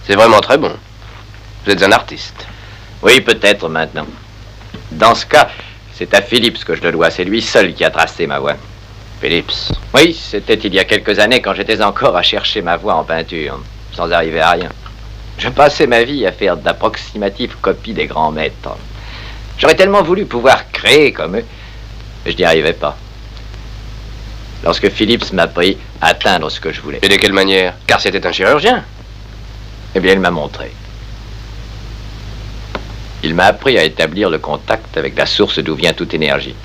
C'est vraiment très bon. Vous êtes un artiste. Oui, peut-être maintenant. Dans ce cas, c'est à Phillips que je le dois. C'est lui seul qui a tracé ma voie. Phillips. Oui, c'était il y a quelques années quand j'étais encore à chercher ma voie en peinture, sans arriver à rien. Je passais ma vie à faire d'approximatives copies des grands maîtres. J'aurais tellement voulu pouvoir créer comme eux, mais je n'y arrivais pas. Lorsque Phillips m'a appris à atteindre ce que je voulais. Et de quelle manière? Car c'était un chirurgien. Eh bien, il m'a montré. Il m'a appris à établir le contact avec la source d'où vient toute énergie.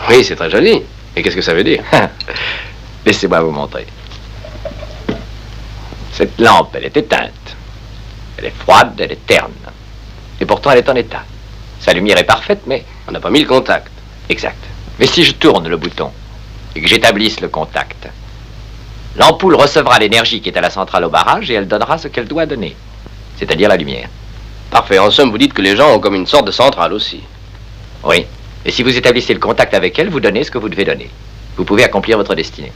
Oui, c'est très joli. Et qu'est-ce que ça veut dire? Laissez-moi vous montrer. Cette lampe, elle est éteinte. Elle est froide, elle est terne. Et pourtant, elle est en état. Sa lumière est parfaite, mais... On n'a pas mis le contact. Exact. Mais si je tourne le bouton et que j'établisse le contact, l'ampoule recevra l'énergie qui est à la centrale au barrage et elle donnera ce qu'elle doit donner, c'est-à-dire la lumière. Parfait. En somme, vous dites que les gens ont comme une sorte de centrale aussi. Oui. Et si vous établissez le contact avec elle, vous donnez ce que vous devez donner. Vous pouvez accomplir votre destinée.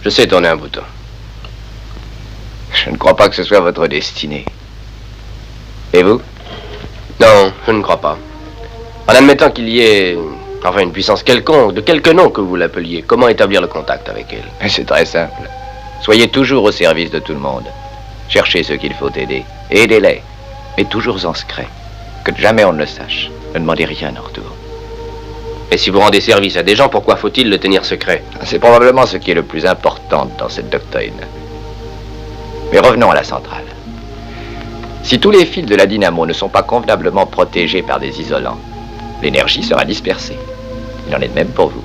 Je sais tourner un bouton. Je ne crois pas que ce soit votre destinée. Et vous? Non, je ne crois pas. En admettant qu'il y ait, enfin, une puissance quelconque, de quelque nom que vous l'appeliez, comment établir le contact avec elle? C'est très simple. Soyez toujours au service de tout le monde. Cherchez ceux qu'il faut aider. Et aidez-les. Mais toujours en secret. Que jamais on ne le sache. Ne demandez rien en retour. Et si vous rendez service à des gens, pourquoi faut-il le tenir secret? C'est probablement ce qui est le plus important dans cette doctrine. Mais revenons à la centrale. Si tous les fils de la dynamo ne sont pas convenablement protégés par des isolants, l'énergie sera dispersée. Il en est de même pour vous.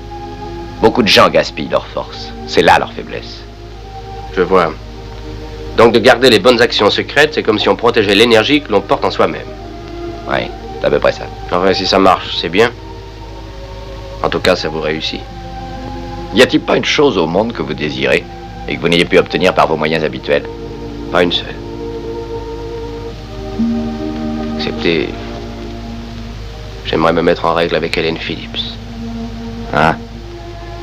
Beaucoup de gens gaspillent leur force. C'est là leur faiblesse. Je vois. Donc de garder les bonnes actions secrètes, c'est comme si on protégeait l'énergie que l'on porte en soi-même. Oui, c'est à peu près ça. Enfin, si ça marche, c'est bien. En tout cas, ça vous réussit. Y a-t-il pas une chose au monde que vous désirez et que vous n'ayez pu obtenir par vos moyens habituels? Pas une seule. Excepté... J'aimerais me mettre en règle avec Helen Phillips. Hein?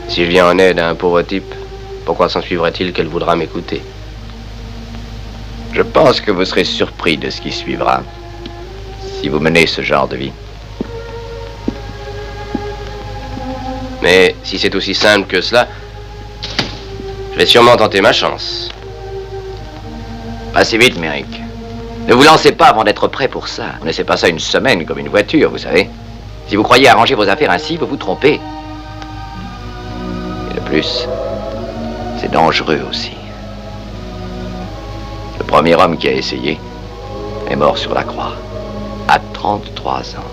Si je viens en aide à un pauvre type, pourquoi s'en suivrait-il qu'elle voudra m'écouter? Je pense que vous serez surpris de ce qui suivra si vous menez ce genre de vie. Mais si c'est aussi simple que cela, je vais sûrement tenter ma chance. Passez vite, Merrick. Ne vous lancez pas avant d'être prêt pour ça. On ne sait pas ça une semaine comme une voiture, vous savez. Si vous croyez arranger vos affaires ainsi, vous vous trompez. Et de plus, c'est dangereux aussi. Le premier homme qui a essayé est mort sur la croix, à 33 ans.